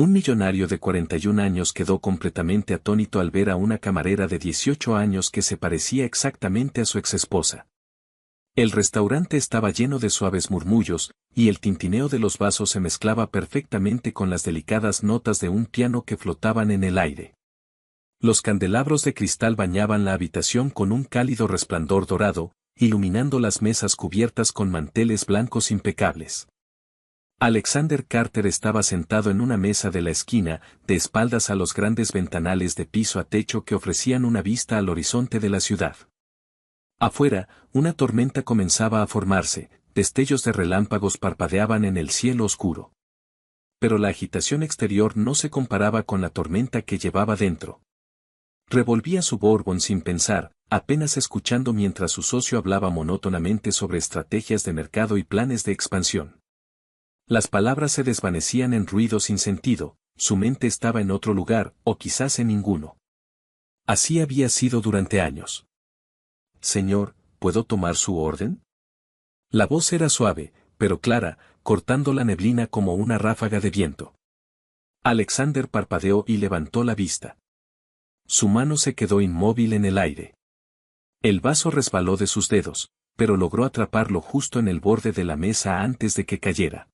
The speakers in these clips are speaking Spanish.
Un millonario de 41 años quedó completamente atónito al ver a una camarera de 18 años que se parecía exactamente a su exesposa. El restaurante estaba lleno de suaves murmullos, y el tintineo de los vasos se mezclaba perfectamente con las delicadas notas de un piano que flotaban en el aire. Los candelabros de cristal bañaban la habitación con un cálido resplandor dorado, iluminando las mesas cubiertas con manteles blancos impecables. Alexander Carter estaba sentado en una mesa de la esquina, de espaldas a los grandes ventanales de piso a techo que ofrecían una vista al horizonte de la ciudad. Afuera, una tormenta comenzaba a formarse, destellos de relámpagos parpadeaban en el cielo oscuro. Pero la agitación exterior no se comparaba con la tormenta que llevaba dentro. Revolvía su Bourbon sin pensar, apenas escuchando mientras su socio hablaba monótonamente sobre estrategias de mercado y planes de expansión. Las palabras se desvanecían en ruido sin sentido, su mente estaba en otro lugar, o quizás en ninguno. Así había sido durante años. «Señor, ¿puedo tomar su orden?» La voz era suave, pero clara, cortando la neblina como una ráfaga de viento. Alexander parpadeó y levantó la vista. Su mano se quedó inmóvil en el aire. El vaso resbaló de sus dedos, pero logró atraparlo justo en el borde de la mesa antes de que cayera.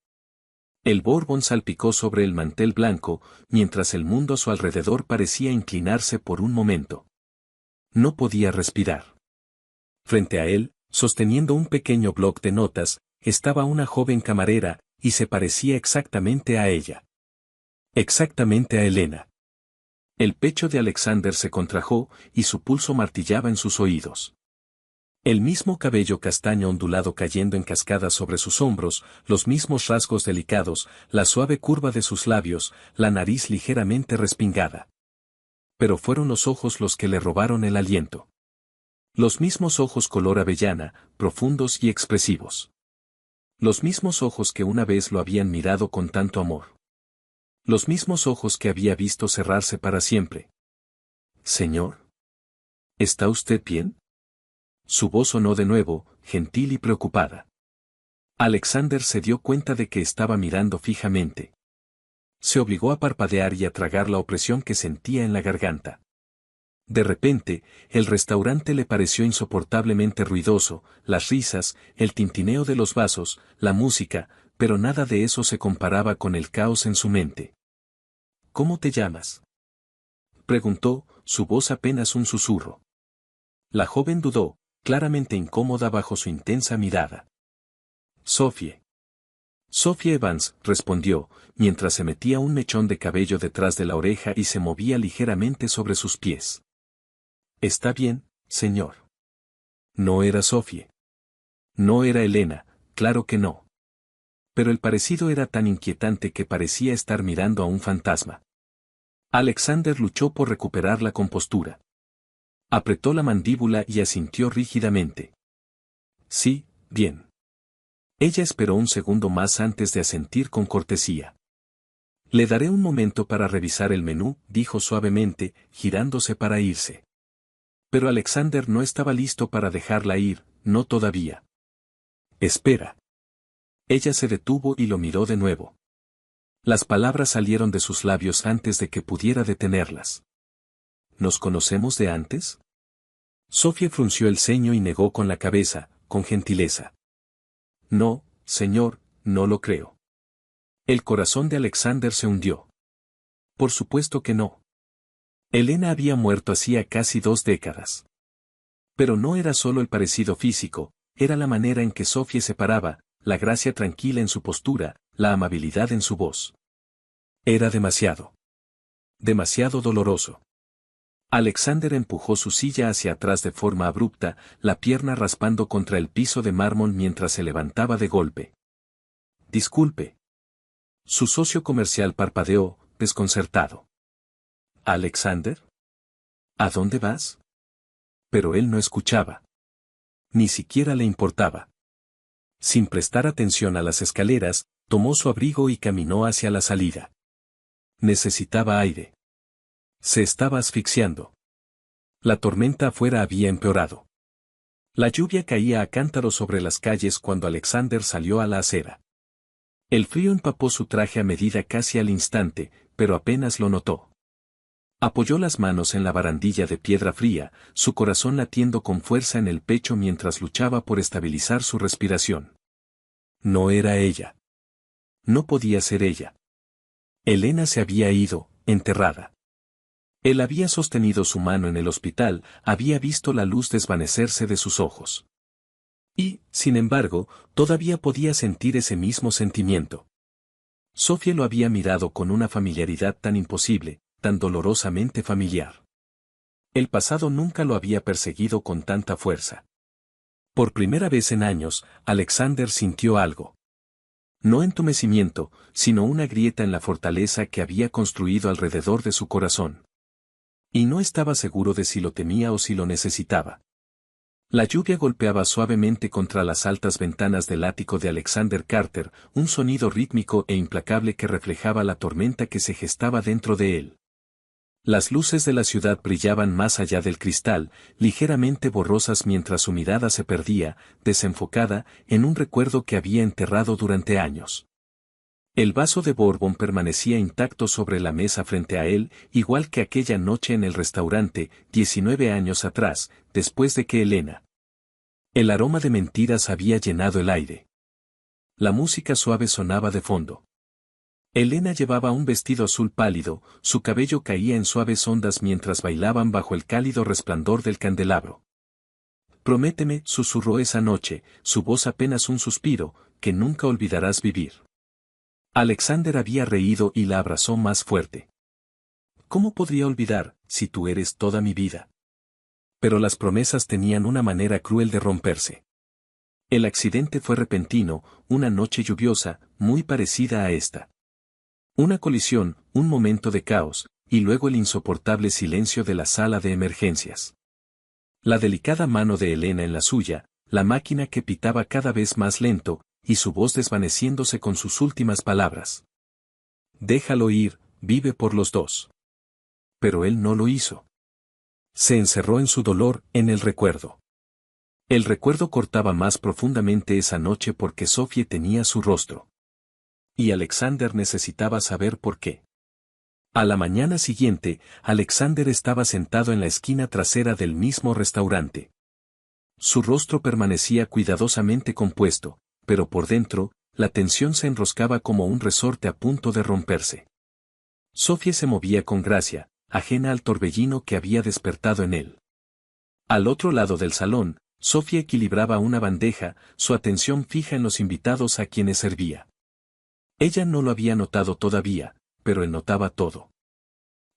El Bourbon salpicó sobre el mantel blanco, mientras el mundo a su alrededor parecía inclinarse por un momento. No podía respirar. Frente a él, sosteniendo un pequeño bloc de notas, estaba una joven camarera, y se parecía exactamente a ella. Exactamente a Elena. El pecho de Alexander se contrajo, y su pulso martillaba en sus oídos. El mismo cabello castaño ondulado cayendo en cascadas sobre sus hombros, los mismos rasgos delicados, la suave curva de sus labios, la nariz ligeramente respingada. Pero fueron los ojos los que le robaron el aliento. Los mismos ojos color avellana, profundos y expresivos. Los mismos ojos que una vez lo habían mirado con tanto amor. Los mismos ojos que había visto cerrarse para siempre. «Señor, ¿está usted bien?» Su voz sonó de nuevo, gentil y preocupada. Alexander se dio cuenta de que estaba mirando fijamente. Se obligó a parpadear y a tragar la opresión que sentía en la garganta. De repente, el restaurante le pareció insoportablemente ruidoso, las risas, el tintineo de los vasos, la música, pero nada de eso se comparaba con el caos en su mente. «¿Cómo te llamas?», preguntó, su voz apenas un susurro. La joven dudó, claramente incómoda bajo su intensa mirada. «Sophie». «Sophie Evans», respondió, mientras se metía un mechón de cabello detrás de la oreja y se movía ligeramente sobre sus pies. «Está bien, señor». No era Sophie. No era Elena, claro que no. Pero el parecido era tan inquietante que parecía estar mirando a un fantasma. Alexander luchó por recuperar la compostura. Apretó la mandíbula y asintió rígidamente. «Sí, bien». Ella esperó un segundo más antes de asentir con cortesía. «Le daré un momento para revisar el menú», dijo suavemente, girándose para irse. Pero Alexander no estaba listo para dejarla ir, no todavía. «Espera». Ella se detuvo y lo miró de nuevo. Las palabras salieron de sus labios antes de que pudiera detenerlas. «¿Nos conocemos de antes?». Sophie frunció el ceño y negó con la cabeza, con gentileza. «No, señor, no lo creo». El corazón de Alexander se hundió. Por supuesto que no. Elena había muerto hacía casi 2 décadas. Pero no era solo el parecido físico, era la manera en que Sophie se paraba, la gracia tranquila en su postura, la amabilidad en su voz. Era demasiado. Demasiado doloroso. Alexander empujó su silla hacia atrás de forma abrupta, la pierna raspando contra el piso de mármol mientras se levantaba de golpe. «Disculpe». Su socio comercial parpadeó, desconcertado. «¿Alexander? ¿A dónde vas?». Pero él no escuchaba. Ni siquiera le importaba. Sin prestar atención a las escaleras, tomó su abrigo y caminó hacia la salida. Necesitaba aire. Se estaba asfixiando. La tormenta afuera había empeorado. La lluvia caía a cántaros sobre las calles cuando Alexander salió a la acera. El frío empapó su traje a medida casi al instante, pero apenas lo notó. Apoyó las manos en la barandilla de piedra fría, su corazón latiendo con fuerza en el pecho mientras luchaba por estabilizar su respiración. No era ella. No podía ser ella. Elena se había ido, enterrada. Él había sostenido su mano en el hospital, había visto la luz desvanecerse de sus ojos. Y, sin embargo, todavía podía sentir ese mismo sentimiento. Sofía lo había mirado con una familiaridad tan imposible, tan dolorosamente familiar. El pasado nunca lo había perseguido con tanta fuerza. Por primera vez en años, Alexander sintió algo. No entumecimiento, sino una grieta en la fortaleza que había construido alrededor de su corazón. Y no estaba seguro de si lo temía o si lo necesitaba. La lluvia golpeaba suavemente contra las altas ventanas del ático de Alexander Carter, un sonido rítmico e implacable que reflejaba la tormenta que se gestaba dentro de él. Las luces de la ciudad brillaban más allá del cristal, ligeramente borrosas mientras su mirada se perdía, desenfocada, en un recuerdo que había enterrado durante años. El vaso de Bourbon permanecía intacto sobre la mesa frente a él, igual que aquella noche en el restaurante, 19 años atrás, después de que Elena. El aroma de mentiras había llenado el aire. La música suave sonaba de fondo. Elena llevaba un vestido azul pálido, su cabello caía en suaves ondas mientras bailaban bajo el cálido resplandor del candelabro. Prométeme, susurró esa noche, su voz apenas un suspiro, que nunca olvidarás vivir. Alexander había reído y la abrazó más fuerte. ¿Cómo podría olvidar, si tú eres toda mi vida? Pero las promesas tenían una manera cruel de romperse. El accidente fue repentino, una noche lluviosa, muy parecida a esta. Una colisión, un momento de caos, y luego el insoportable silencio de la sala de emergencias. La delicada mano de Elena en la suya, la máquina que pitaba cada vez más lento, y su voz desvaneciéndose con sus últimas palabras. Déjalo ir, vive por los dos. Pero él no lo hizo. Se encerró en su dolor, en el recuerdo. El recuerdo cortaba más profundamente esa noche porque Sofía tenía su rostro. Y Alexander necesitaba saber por qué. A la mañana siguiente, Alexander estaba sentado en la esquina trasera del mismo restaurante. Su rostro permanecía cuidadosamente compuesto, pero por dentro, la tensión se enroscaba como un resorte a punto de romperse. Sofía se movía con gracia, ajena al torbellino que había despertado en él. Al otro lado del salón, Sofía equilibraba una bandeja, su atención fija en los invitados a quienes servía. Ella no lo había notado todavía, pero él notaba todo.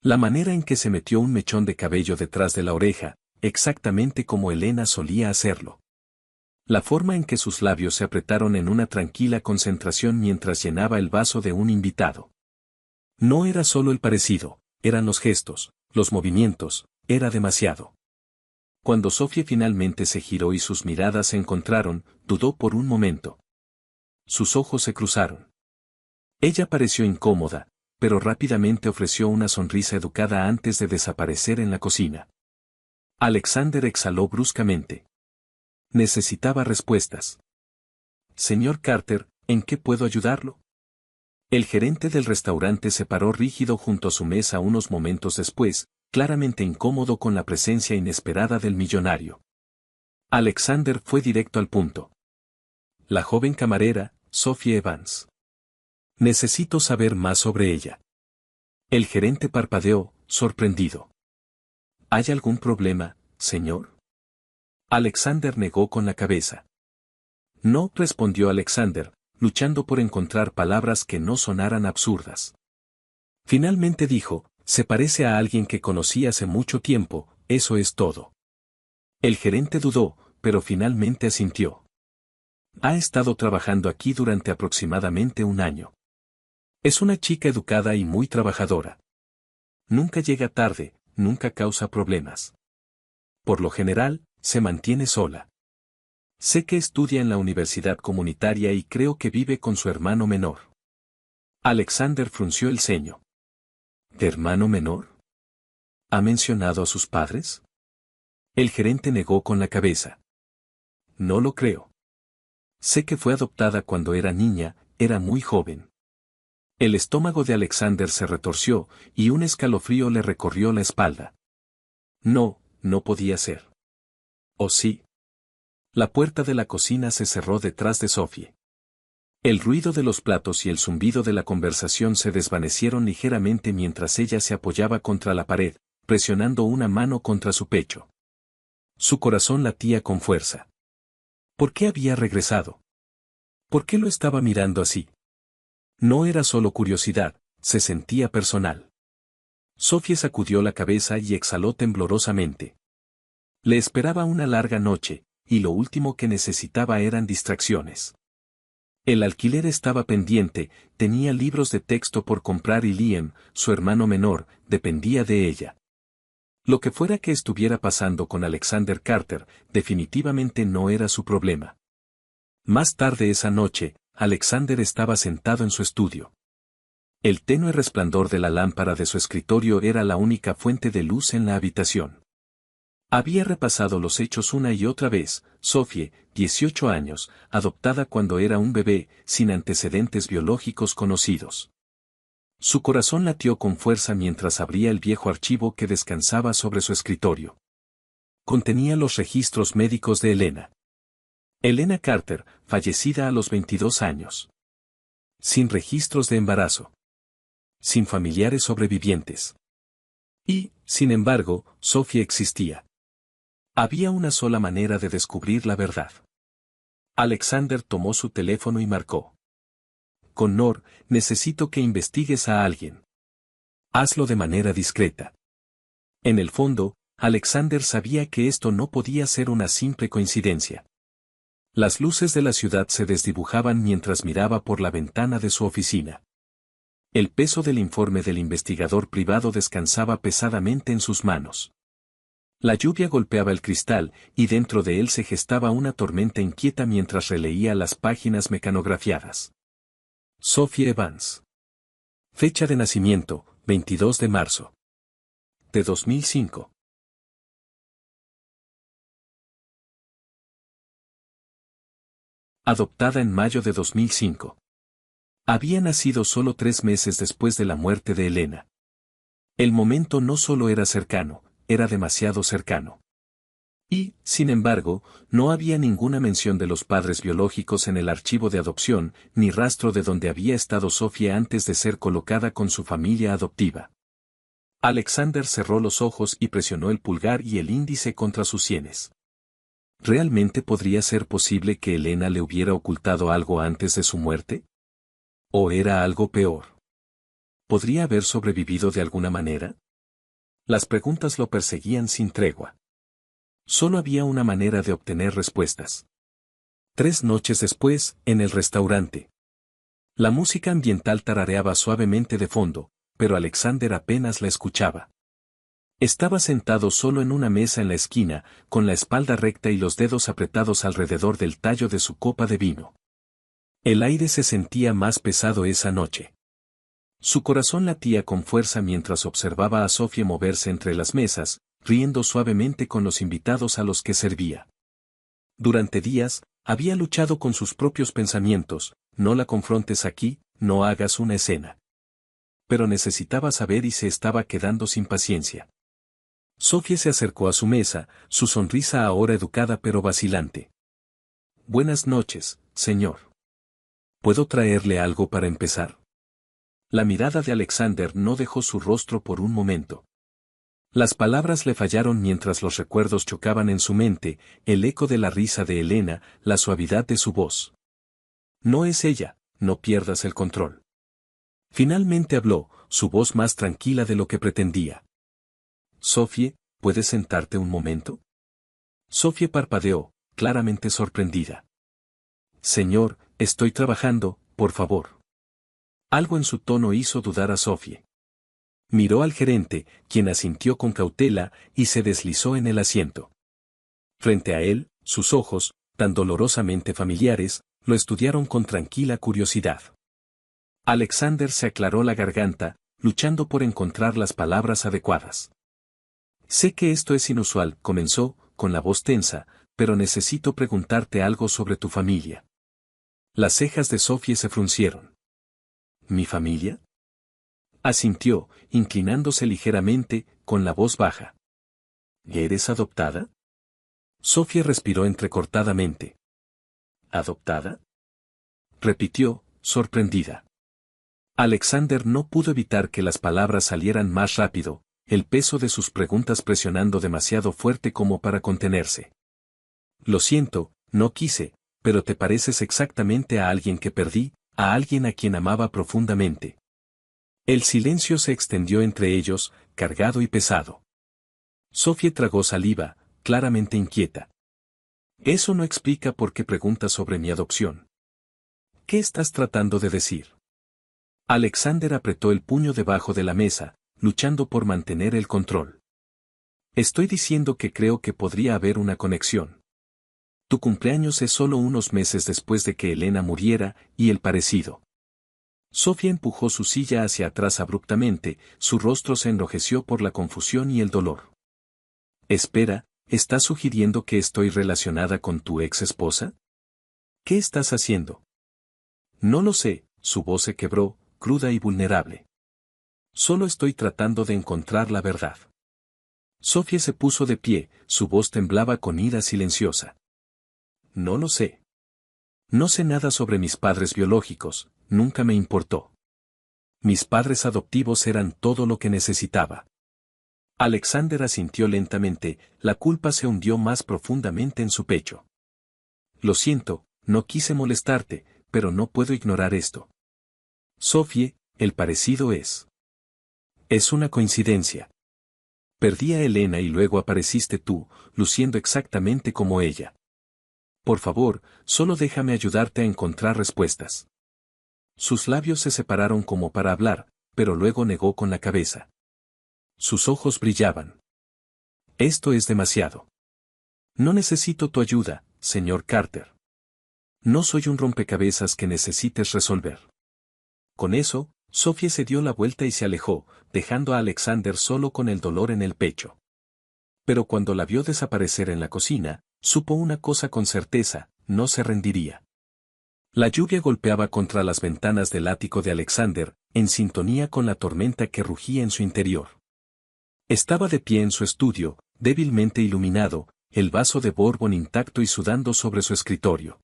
La manera en que se metió un mechón de cabello detrás de la oreja, exactamente como Elena solía hacerlo. La forma en que sus labios se apretaron en una tranquila concentración mientras llenaba el vaso de un invitado. No era solo el parecido, eran los gestos, los movimientos, era demasiado. Cuando Sofía finalmente se giró y sus miradas se encontraron, dudó por un momento. Sus ojos se cruzaron. Ella pareció incómoda, pero rápidamente ofreció una sonrisa educada antes de desaparecer en la cocina. Alexander exhaló bruscamente. Necesitaba respuestas. Señor Carter, ¿en qué puedo ayudarlo? El gerente del restaurante se paró rígido junto a su mesa unos momentos después, claramente incómodo con la presencia inesperada del millonario. Alexander fue directo al punto. La joven camarera, Sophie Evans. Necesito saber más sobre ella. El gerente parpadeó, sorprendido. ¿Hay algún problema, señor? Alexander negó con la cabeza. No, respondió Alexander, luchando por encontrar palabras que no sonaran absurdas. Finalmente dijo, se parece a alguien que conocí hace mucho tiempo, eso es todo. El gerente dudó, pero finalmente asintió. Ha estado trabajando aquí durante aproximadamente un año. Es una chica educada y muy trabajadora. Nunca llega tarde, nunca causa problemas. Por lo general, se mantiene sola. Sé que estudia en la universidad comunitaria y creo que vive con su hermano menor. Alexander frunció el ceño. ¿De hermano menor? ¿Ha mencionado a sus padres? El gerente negó con la cabeza. No lo creo. Sé que fue adoptada cuando era niña, era muy joven. El estómago de Alexander se retorció, y un escalofrío le recorrió la espalda. No, no podía ser. ¿O sí? La puerta de la cocina se cerró detrás de Sophie. El ruido de los platos y el zumbido de la conversación se desvanecieron ligeramente mientras ella se apoyaba contra la pared, presionando una mano contra su pecho. Su corazón latía con fuerza. ¿Por qué había regresado? ¿Por qué lo estaba mirando así? No era solo curiosidad, se sentía personal. Sophie sacudió la cabeza y exhaló temblorosamente. Le esperaba una larga noche, y lo último que necesitaba eran distracciones. El alquiler estaba pendiente, tenía libros de texto por comprar y Liam, su hermano menor, dependía de ella. Lo que fuera que estuviera pasando con Alexander Carter, definitivamente no era su problema. Más tarde esa noche, Alexander estaba sentado en su estudio. El tenue resplandor de la lámpara de su escritorio era la única fuente de luz en la habitación. Había repasado los hechos una y otra vez. Sophie, 18 años, adoptada cuando era un bebé, sin antecedentes biológicos conocidos. Su corazón latió con fuerza mientras abría el viejo archivo que descansaba sobre su escritorio. Contenía los registros médicos de Elena. Elena Carter, fallecida a los 22 años. Sin registros de embarazo. Sin familiares sobrevivientes. Y, sin embargo, Sophie existía. Había una sola manera de descubrir la verdad. Alexander tomó su teléfono y marcó. Connor, necesito que investigues a alguien. Hazlo de manera discreta. En el fondo, Alexander sabía que esto no podía ser una simple coincidencia. Las luces de la ciudad se desdibujaban mientras miraba por la ventana de su oficina. El peso del informe del investigador privado descansaba pesadamente en sus manos. La lluvia golpeaba el cristal, y dentro de él se gestaba una tormenta inquieta mientras releía las páginas mecanografiadas. Sophie Evans. Fecha de nacimiento, 22 de marzo. De 2005. Adoptada en mayo de 2005. Había nacido solo 3 meses después de la muerte de Elena. El momento no solo era cercano, era demasiado cercano. Y, sin embargo, no había ninguna mención de los padres biológicos en el archivo de adopción, ni rastro de dónde había estado Sophie antes de ser colocada con su familia adoptiva. Alexander cerró los ojos y presionó el pulgar y el índice contra sus sienes. ¿Realmente podría ser posible que Elena le hubiera ocultado algo antes de su muerte? ¿O era algo peor? ¿Podría haber sobrevivido de alguna manera? Las preguntas lo perseguían sin tregua. Solo había una manera de obtener respuestas. 3 noches después, en el restaurante. La música ambiental tarareaba suavemente de fondo, pero Alexander apenas la escuchaba. Estaba sentado solo en una mesa en la esquina, con la espalda recta y los dedos apretados alrededor del tallo de su copa de vino. El aire se sentía más pesado esa noche. Su corazón latía con fuerza mientras observaba a Sophie moverse entre las mesas, riendo suavemente con los invitados a los que servía. Durante días, había luchado con sus propios pensamientos: no la confrontes aquí, no hagas una escena. Pero necesitaba saber y se estaba quedando sin paciencia. Sophie se acercó a su mesa, su sonrisa ahora educada pero vacilante. Buenas noches, señor. ¿Puedo traerle algo para empezar? La mirada de Alexander no dejó su rostro por un momento. Las palabras le fallaron mientras los recuerdos chocaban en su mente, el eco de la risa de Elena, la suavidad de su voz. No es ella, no pierdas el control. Finalmente habló, su voz más tranquila de lo que pretendía. Sophie, ¿puedes sentarte un momento? Sophie parpadeó, claramente sorprendida. Señor, estoy trabajando, por favor. Algo en su tono hizo dudar a Sophie. Miró al gerente, quien asintió con cautela, y se deslizó en el asiento. Frente a él, sus ojos, tan dolorosamente familiares, lo estudiaron con tranquila curiosidad. Alexander se aclaró la garganta, luchando por encontrar las palabras adecuadas. Sé que esto es inusual, comenzó, con la voz tensa, pero necesito preguntarte algo sobre tu familia. Las cejas de Sophie se fruncieron. ¿Mi familia? Asintió, inclinándose ligeramente, con la voz baja. ¿Eres adoptada? Sofía respiró entrecortadamente. ¿Adoptada? Repitió, sorprendida. Alexander no pudo evitar que las palabras salieran más rápido, el peso de sus preguntas presionando demasiado fuerte como para contenerse. Lo siento, no quise, pero te pareces exactamente a alguien que perdí, a alguien a quien amaba profundamente. El silencio se extendió entre ellos, cargado y pesado. Sofía tragó saliva, claramente inquieta. Eso no explica por qué preguntas sobre mi adopción. ¿Qué estás tratando de decir? Alexander apretó el puño debajo de la mesa, luchando por mantener el control. Estoy diciendo que creo que podría haber una conexión. Tu cumpleaños es solo unos meses después de que Elena muriera, y el parecido. Sofía empujó su silla hacia atrás abruptamente, su rostro se enrojeció por la confusión y el dolor. Espera, ¿estás sugiriendo que estoy relacionada con tu ex esposa? ¿Qué estás haciendo? No lo sé, su voz se quebró, cruda y vulnerable. Solo estoy tratando de encontrar la verdad. Sofía se puso de pie, su voz temblaba con ira silenciosa. No lo sé. No sé nada sobre mis padres biológicos, nunca me importó. Mis padres adoptivos eran todo lo que necesitaba. Alexander asintió lentamente, la culpa se hundió más profundamente en su pecho. Lo siento, no quise molestarte, pero no puedo ignorar esto. Sofía, el parecido es. Es una coincidencia. Perdí a Elena y luego apareciste tú, luciendo exactamente como ella. Por favor, solo déjame ayudarte a encontrar respuestas. Sus labios se separaron como para hablar, pero luego negó con la cabeza. Sus ojos brillaban. Esto es demasiado. No necesito tu ayuda, señor Carter. No soy un rompecabezas que necesites resolver. Con eso, Sofía se dio la vuelta y se alejó, dejando a Alexander solo con el dolor en el pecho. Pero cuando la vio desaparecer en la cocina, supo una cosa con certeza, no se rendiría. La lluvia golpeaba contra las ventanas del ático de Alexander, en sintonía con la tormenta que rugía en su interior. Estaba de pie en su estudio, débilmente iluminado, el vaso de Bourbon intacto y sudando sobre su escritorio.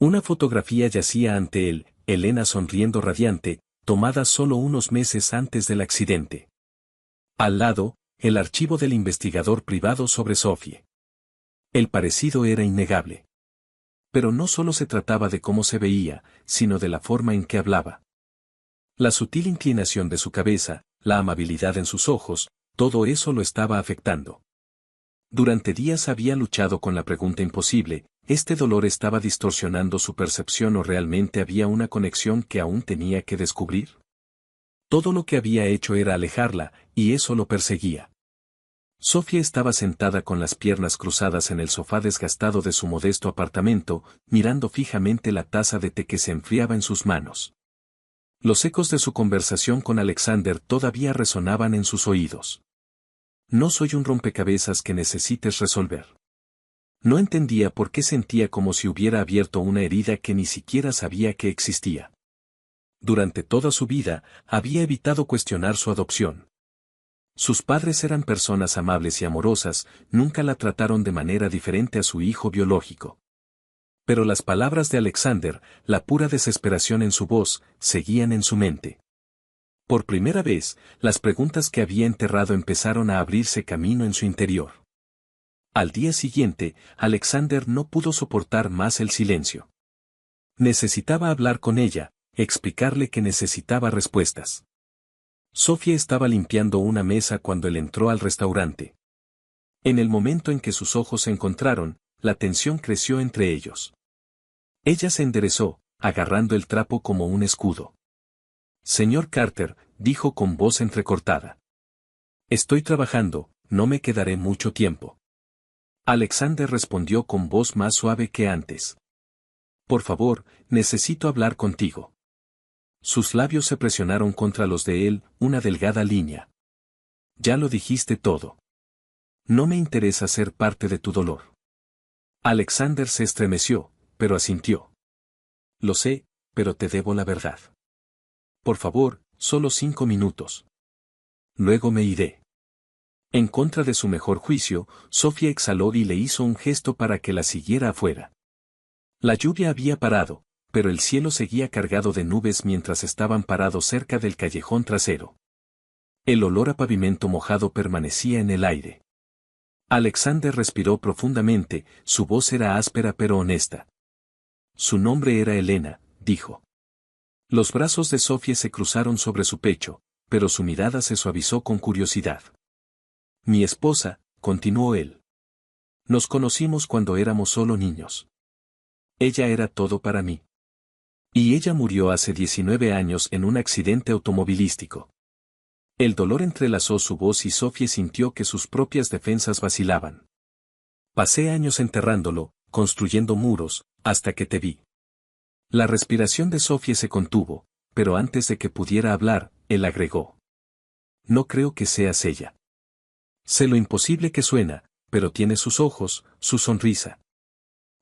Una fotografía yacía ante él, Elena sonriendo radiante, tomada solo unos meses antes del accidente. Al lado, el archivo del investigador privado sobre Sophie. El parecido era innegable. Pero no solo se trataba de cómo se veía, sino de la forma en que hablaba. La sutil inclinación de su cabeza, la amabilidad en sus ojos, todo eso lo estaba afectando. Durante días había luchado con la pregunta imposible, ¿este dolor estaba distorsionando su percepción o realmente había una conexión que aún tenía que descubrir? Todo lo que había hecho era alejarla, y eso lo perseguía. Sofía estaba sentada con las piernas cruzadas en el sofá desgastado de su modesto apartamento, mirando fijamente la taza de té que se enfriaba en sus manos. Los ecos de su conversación con Alexander todavía resonaban en sus oídos. No soy un rompecabezas que necesites resolver. No entendía por qué sentía como si hubiera abierto una herida que ni siquiera sabía que existía. Durante toda su vida, había evitado cuestionar su adopción. Sus padres eran personas amables y amorosas, nunca la trataron de manera diferente a su hijo biológico. Pero las palabras de Alexander, la pura desesperación en su voz, seguían en su mente. Por primera vez, las preguntas que había enterrado empezaron a abrirse camino en su interior. Al día siguiente, Alexander no pudo soportar más el silencio. Necesitaba hablar con ella, explicarle que necesitaba respuestas. Sofía estaba limpiando una mesa cuando él entró al restaurante. En el momento en que sus ojos se encontraron, la tensión creció entre ellos. Ella se enderezó, agarrando el trapo como un escudo. Señor Carter, dijo con voz entrecortada. Estoy trabajando, no me quedaré mucho tiempo. Alexander respondió con voz más suave que antes. Por favor, necesito hablar contigo. Sus labios se presionaron contra los de él, una delgada línea. Ya lo dijiste todo. No me interesa ser parte de tu dolor. Alexander se estremeció, pero asintió. Lo sé, pero te debo la verdad. Por favor, solo 5 minutos. Luego me iré. En contra de su mejor juicio, Sofía exhaló y le hizo un gesto para que la siguiera afuera. La lluvia había parado, pero el cielo seguía cargado de nubes mientras estaban parados cerca del callejón trasero. El olor a pavimento mojado permanecía en el aire. Alexander respiró profundamente, su voz era áspera pero honesta. Su nombre era Elena, dijo. Los brazos de Sofía se cruzaron sobre su pecho, pero su mirada se suavizó con curiosidad. Mi esposa, continuó él. Nos conocimos cuando éramos solo niños. Ella era todo para mí. Y ella murió hace 19 años en un accidente automovilístico. El dolor entrelazó su voz y Sofía sintió que sus propias defensas vacilaban. Pasé años enterrándolo, construyendo muros, hasta que te vi. La respiración de Sofía se contuvo, pero antes de que pudiera hablar, él agregó. No creo que seas ella. Sé lo imposible que suena, pero tiene sus ojos, su sonrisa.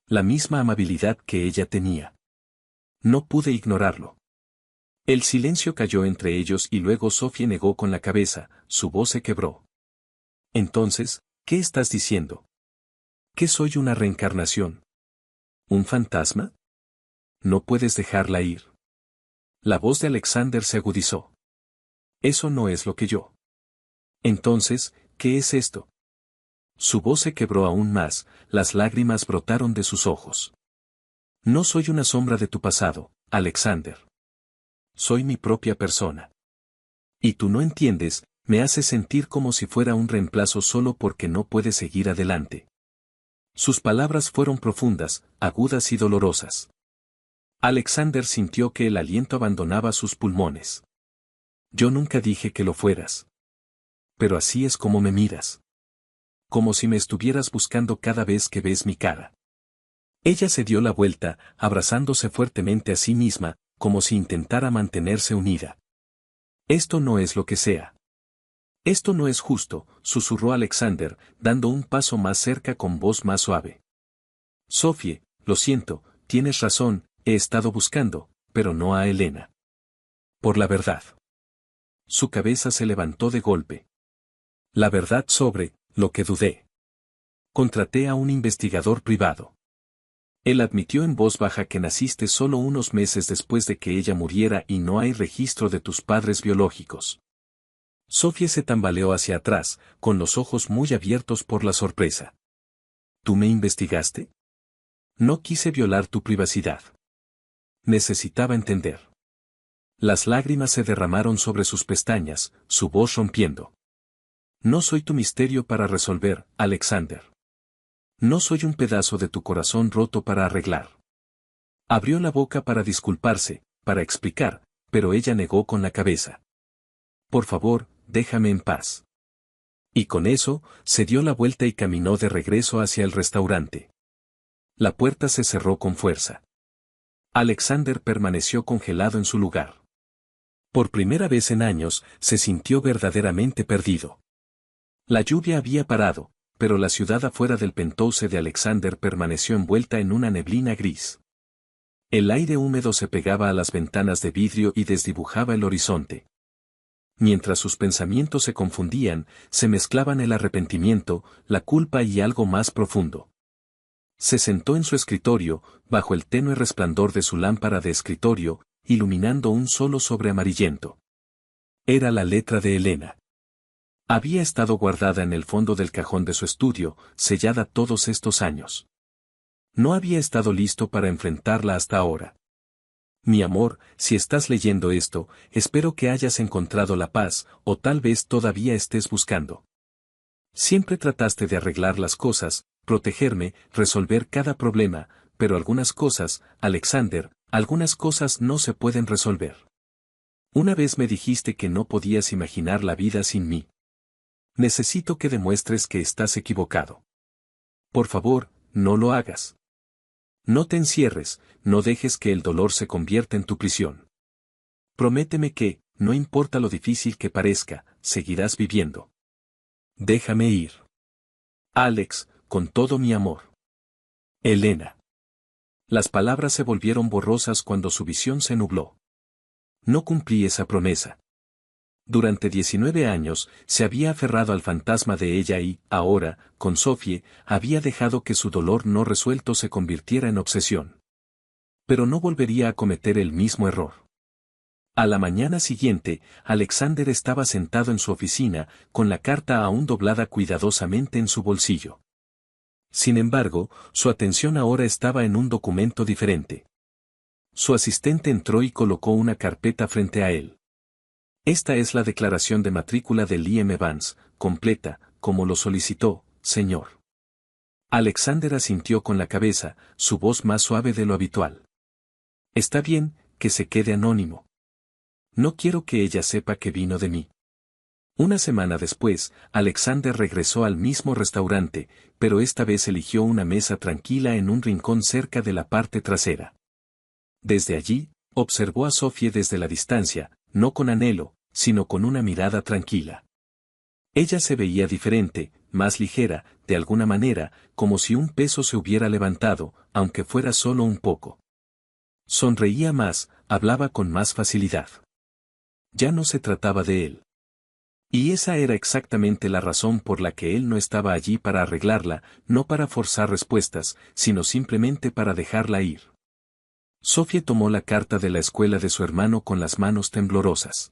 La misma amabilidad que ella tenía. No pude ignorarlo. El silencio cayó entre ellos y luego Sofía negó con la cabeza, su voz se quebró. Entonces, ¿qué estás diciendo? ¿Que soy una reencarnación? ¿Un fantasma? No puedes dejarla ir. La voz de Alexander se agudizó. Eso no es lo que yo. Entonces, ¿qué es esto? Su voz se quebró aún más, las lágrimas brotaron de sus ojos. No soy una sombra de tu pasado, Alexander. Soy mi propia persona. Y tú no entiendes, me hace sentir como si fuera un reemplazo solo porque no puedes seguir adelante. Sus palabras fueron profundas, agudas y dolorosas. Alexander sintió que el aliento abandonaba sus pulmones. Yo nunca dije que lo fueras. Pero así es como me miras. Como si me estuvieras buscando cada vez que ves mi cara. Ella se dio la vuelta, abrazándose fuertemente a sí misma, como si intentara mantenerse unida. Esto no es lo que sea. Esto no es justo, susurró Alexander, dando un paso más cerca con voz más suave. Sofía, lo siento, tienes razón, he estado buscando, pero no a Elena. Por la verdad. Su cabeza se levantó de golpe. La verdad sobre, lo que dudé. Contraté a un investigador privado. Él admitió en voz baja que naciste solo unos meses después de que ella muriera y no hay registro de tus padres biológicos. Sofía se tambaleó hacia atrás, con los ojos muy abiertos por la sorpresa. ¿Tú me investigaste? No quise violar tu privacidad. Necesitaba entender. Las lágrimas se derramaron sobre sus pestañas, su voz rompiendo. No soy tu misterio para resolver, Alexander. No soy un pedazo de tu corazón roto para arreglar. Abrió la boca para disculparse, para explicar, pero ella negó con la cabeza. Por favor, déjame en paz. Y con eso, se dio la vuelta y caminó de regreso hacia el restaurante. La puerta se cerró con fuerza. Alexander permaneció congelado en su lugar. Por primera vez en años, se sintió verdaderamente perdido. La lluvia había parado, pero la ciudad afuera del penthouse de Alexander permaneció envuelta en una neblina gris. El aire húmedo se pegaba a las ventanas de vidrio y desdibujaba el horizonte. Mientras sus pensamientos se confundían, se mezclaban el arrepentimiento, la culpa y algo más profundo. Se sentó en su escritorio, bajo el tenue resplandor de su lámpara de escritorio, iluminando un solo sobre amarillento. Era la letra de Elena. Había estado guardada en el fondo del cajón de su estudio, sellada todos estos años. No había estado listo para enfrentarla hasta ahora. Mi amor, si estás leyendo esto, espero que hayas encontrado la paz, o tal vez todavía estés buscando. Siempre trataste de arreglar las cosas, protegerme, resolver cada problema, pero algunas cosas, Alexander, algunas cosas no se pueden resolver. Una vez me dijiste que no podías imaginar la vida sin mí. Necesito que demuestres que estás equivocado. Por favor, no lo hagas. No te encierres, no dejes que el dolor se convierta en tu prisión. Prométeme que, no importa lo difícil que parezca, seguirás viviendo. Déjame ir. Alex, con todo mi amor. Elena. Las palabras se volvieron borrosas cuando su visión se nubló. No cumplí esa promesa. Durante 19 años, se había aferrado al fantasma de ella y, ahora, con Sophie, había dejado que su dolor no resuelto se convirtiera en obsesión. Pero no volvería a cometer el mismo error. A la mañana siguiente, Alexander estaba sentado en su oficina, con la carta aún doblada cuidadosamente en su bolsillo. Sin embargo, su atención ahora estaba en un documento diferente. Su asistente entró y colocó una carpeta frente a él. Esta es la declaración de matrícula de Liam Evans, completa, como lo solicitó, señor. Alexander asintió con la cabeza, su voz más suave de lo habitual. Está bien, que se quede anónimo. No quiero que ella sepa que vino de mí. Una semana después, Alexander regresó al mismo restaurante, pero esta vez eligió una mesa tranquila en un rincón cerca de la parte trasera. Desde allí, observó a Sophie desde la distancia, no con anhelo, sino con una mirada tranquila. Ella se veía diferente, más ligera, de alguna manera, como si un peso se hubiera levantado, aunque fuera solo un poco. Sonreía más, hablaba con más facilidad. Ya no se trataba de él. Y esa era exactamente la razón por la que él no estaba allí para arreglarla, no para forzar respuestas, sino simplemente para dejarla ir. Sophie tomó la carta de la escuela de su hermano con las manos temblorosas.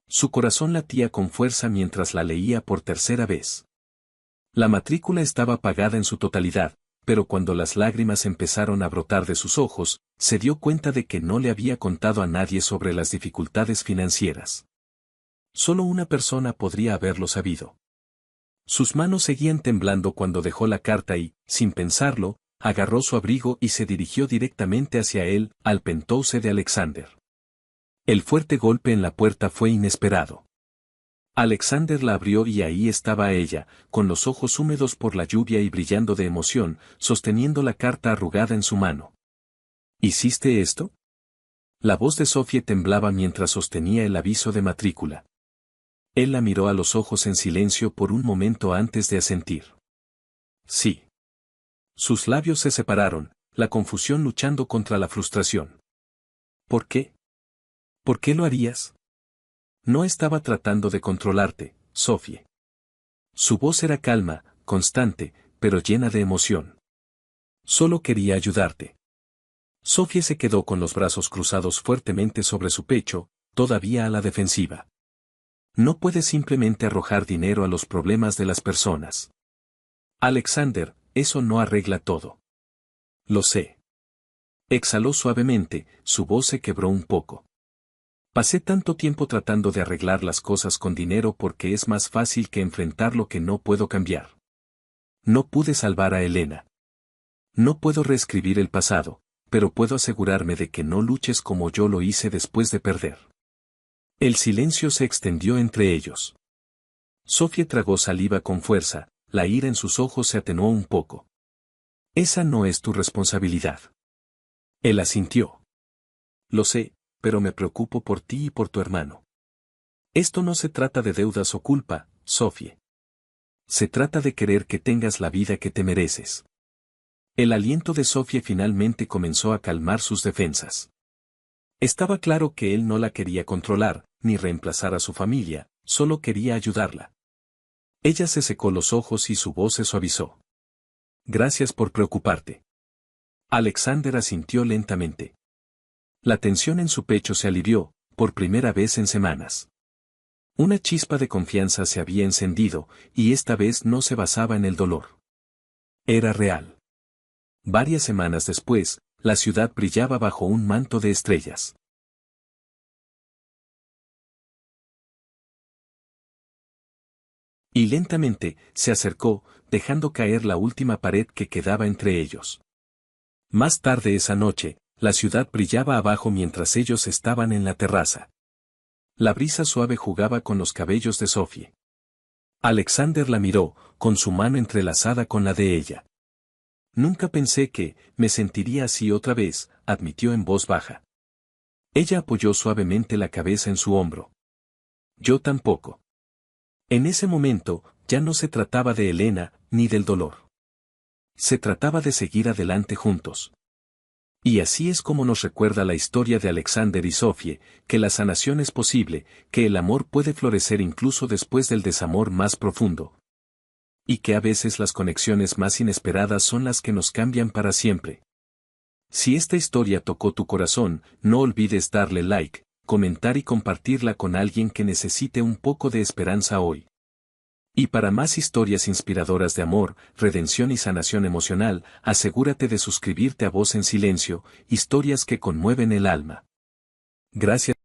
Su corazón latía con fuerza mientras la leía por tercera vez. La matrícula estaba pagada en su totalidad, pero cuando las lágrimas empezaron a brotar de sus ojos, se dio cuenta de que no le había contado a nadie sobre las dificultades financieras. Solo una persona podría haberlo sabido. Sus manos seguían temblando cuando dejó la carta y, sin pensarlo, agarró su abrigo y se dirigió directamente hacia él, al penthouse de Alexander. El fuerte golpe en la puerta fue inesperado. Alexander la abrió y ahí estaba ella, con los ojos húmedos por la lluvia y brillando de emoción, sosteniendo la carta arrugada en su mano. ¿Hiciste esto? La voz de Sophie temblaba mientras sostenía el aviso de matrícula. Él la miró a los ojos en silencio por un momento antes de asentir. Sí. Sus labios se separaron, la confusión luchando contra la frustración. ¿Por qué? ¿Por qué lo harías? No estaba tratando de controlarte, Sophie. Su voz era calma, constante, pero llena de emoción. Solo quería ayudarte. Sophie se quedó con los brazos cruzados fuertemente sobre su pecho, todavía a la defensiva. No puedes simplemente arrojar dinero a los problemas de las personas. Alexander, eso no arregla todo. Lo sé. Exhaló suavemente, su voz se quebró un poco. Pasé tanto tiempo tratando de arreglar las cosas con dinero porque es más fácil que enfrentar lo que no puedo cambiar. No pude salvar a Elena. No puedo reescribir el pasado, pero puedo asegurarme de que no luches como yo lo hice después de perder. El silencio se extendió entre ellos. Sophie tragó saliva con fuerza, la ira en sus ojos se atenuó un poco. Esa no es tu responsabilidad. Él asintió. Lo sé, pero me preocupo por ti y por tu hermano. Esto no se trata de deudas o culpa, Sophie. Se trata de querer que tengas la vida que te mereces. El aliento de Sophie finalmente comenzó a calmar sus defensas. Estaba claro que él no la quería controlar, ni reemplazar a su familia, solo quería ayudarla. Ella se secó los ojos y su voz se suavizó. Gracias por preocuparte. Alexander asintió lentamente. La tensión en su pecho se alivió, por primera vez en semanas. Una chispa de confianza se había encendido, y esta vez no se basaba en el dolor. Era real. Varias semanas después, la ciudad brillaba bajo un manto de estrellas. Y lentamente, se acercó, dejando caer la última pared que quedaba entre ellos. Más tarde esa noche, la ciudad brillaba abajo mientras ellos estaban en la terraza. La brisa suave jugaba con los cabellos de Sophie. Alexander la miró, con su mano entrelazada con la de ella. Nunca pensé que, me sentiría así otra vez, admitió en voz baja. Ella apoyó suavemente la cabeza en su hombro. Yo tampoco. En ese momento, ya no se trataba de Elena, ni del dolor. Se trataba de seguir adelante juntos. Y así es como nos recuerda la historia de Alexander y Sofie, que la sanación es posible, que el amor puede florecer incluso después del desamor más profundo. Y que a veces las conexiones más inesperadas son las que nos cambian para siempre. Si esta historia tocó tu corazón, no olvides darle like, comentar y compartirla con alguien que necesite un poco de esperanza hoy. Y para más historias inspiradoras de amor, redención y sanación emocional, asegúrate de suscribirte a Voz en Silencio, historias que conmueven el alma. Gracias.